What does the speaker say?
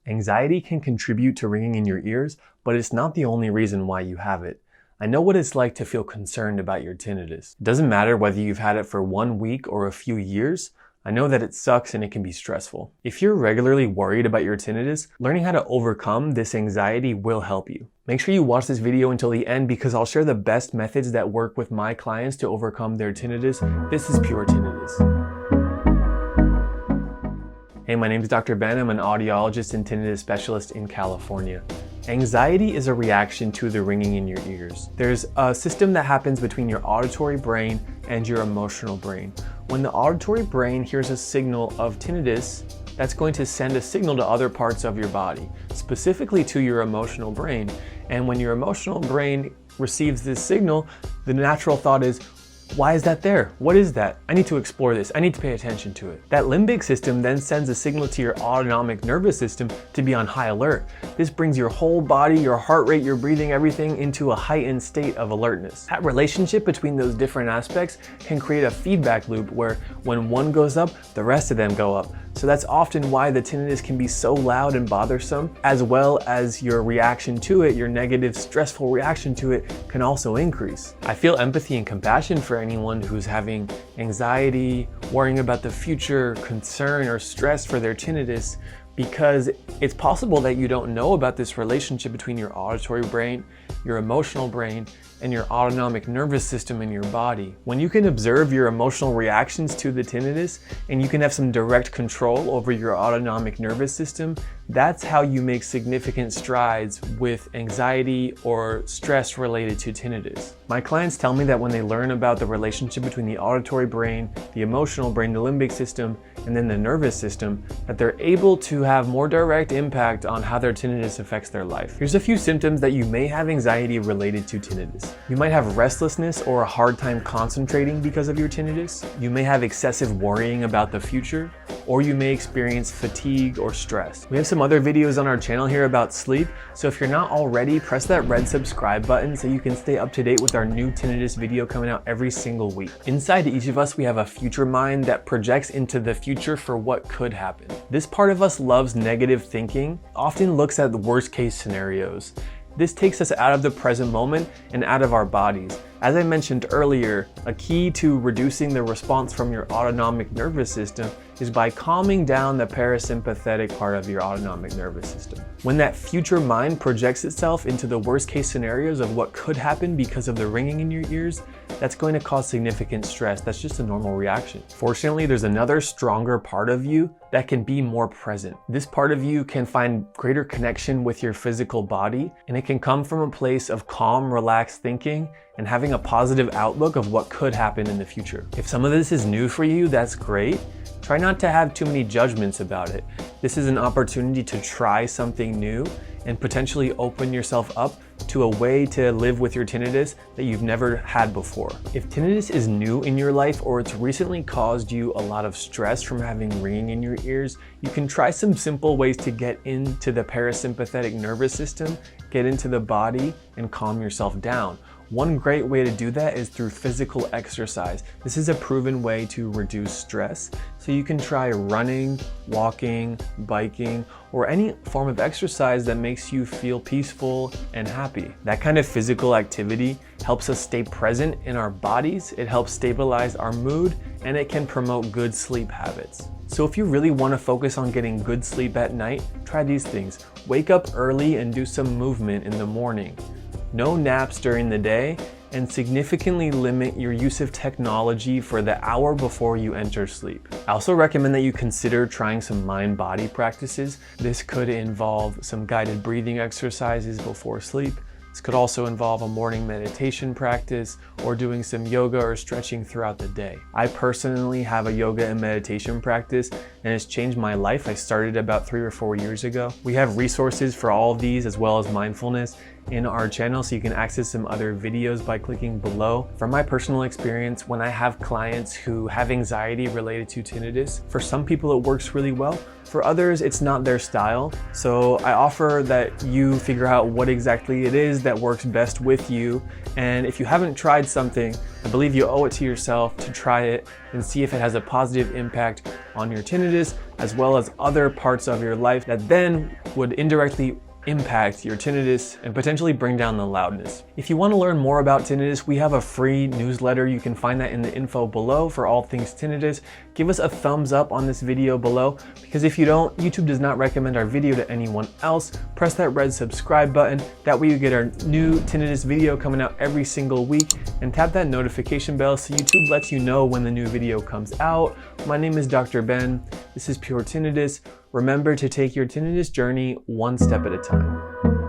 Anxiety can contribute to ringing in your ears, but it's not the only reason why you have it. I know what it's like to feel concerned about your tinnitus. It doesn't matter whether you've had it for 1 week or a few years. I know that it sucks and it can be stressful. If you're regularly worried about your tinnitus, learning how to overcome this anxiety will help you. Make sure you watch this video until the end because I'll share the best methods that work with my clients to overcome their tinnitus. This is Pure Tinnitus. Hey, my name is Dr. Ben. I'm an audiologist and tinnitus specialist in California. Anxiety is a reaction to the ringing in your ears. There's a system that happens between your auditory brain and your emotional brain. When the auditory brain hears a signal of tinnitus, that's going to send a signal to other parts of your body, specifically to your emotional brain. And when your emotional brain receives this signal, the natural thought is, why is that there? What is that? I need to explore this. I need to pay attention to it. That limbic system then sends a signal to your autonomic nervous system to be on high alert. This brings your whole body, your heart rate, your breathing, everything into a heightened state of alertness. That relationship between those different aspects can create a feedback loop where when one goes up, the rest of them go up. So that's often why the tinnitus can be so loud and bothersome, as well as your reaction to it, your negative, stressful reaction to it can also increase. I feel empathy and compassion for anyone who's having anxiety, worrying about the future, concern or stress for their tinnitus, because it's possible that you don't know about this relationship between your auditory brain, your emotional brain, and your autonomic nervous system in your body. When you can observe your emotional reactions to the tinnitus and you can have some direct control over your autonomic nervous system, that's how you make significant strides with anxiety or stress related to tinnitus. My clients tell me that when they learn about the relationship between the auditory brain, the emotional brain, the limbic system, and then the nervous system, that they're able to have more direct impact on how their tinnitus affects their life. Here's a few symptoms that you may have anxiety related to tinnitus. You might have restlessness or a hard time concentrating because of your tinnitus. You may have excessive worrying about the future, or you may experience fatigue or stress. We have some other videos on our channel here about sleep, so if you're not already, press that red subscribe button so you can stay up to date with our new tinnitus video coming out every single week. Inside each of us, we have a future mind that projects into the future for what could happen. This part of us loves negative thinking, often looks at the worst case scenarios. This takes us out of the present moment and out of our bodies. As I mentioned earlier, a key to reducing the response from your autonomic nervous system is by calming down the parasympathetic part of your autonomic nervous system. When that future mind projects itself into the worst case scenarios of what could happen because of the ringing in your ears, that's going to cause significant stress. That's just a normal reaction. Fortunately, there's another stronger part of you that can be more present. This part of you can find greater connection with your physical body, and it can come from a place of calm, relaxed thinking and having a positive outlook of what could happen in the future. If some of this is new for you, that's great. Try not to have too many judgments about it. This is an opportunity to try something new and potentially open yourself up to a way to live with your tinnitus that you've never had before. If tinnitus is new in your life or it's recently caused you a lot of stress from having ringing in your ears, you can try some simple ways to get into the parasympathetic nervous system, get into the body, and calm yourself down. One great way to do that is through physical exercise. This is a proven way to reduce stress. So you can try running, walking, biking, or any form of exercise that makes you feel peaceful and happy. That kind of physical activity helps us stay present in our bodies, it helps stabilize our mood, and it can promote good sleep habits. So if you really want to focus on getting good sleep at night, try these things. Wake up early and do some movement in the morning. No naps during the day, and significantly limit your use of technology for the hour before you enter sleep. I also recommend that you consider trying some mind-body practices. This could involve some guided breathing exercises before sleep. This could also involve a morning meditation practice or doing some yoga or stretching throughout the day. I personally have a yoga and meditation practice and it's changed my life. I started about 3 or 4 years ago. We have resources for all of these as well as mindfulness in our channel, so you can access some other videos by clicking below. From my personal experience, when I have clients who have anxiety related to tinnitus, for some people it works really well. For others, it's not their style. So I offer that you figure out what exactly it is that works best with you. And if you haven't tried something, I believe you owe it to yourself to try it and see if it has a positive impact on your tinnitus, as well as other parts of your life that then would indirectly impact your tinnitus and potentially bring down the loudness. If you want to learn more about tinnitus, we have a free newsletter. You can find that in the info below for all things tinnitus. Give us a thumbs up on this video below, because if you don't, YouTube does not recommend our video to anyone else. Press that red subscribe button. That way you get our new tinnitus video coming out every single week, and tap that notification bell so YouTube lets you know when the new video comes out. My name is Dr. Ben. This is Pure Tinnitus. Remember to take your tinnitus journey one step at a time.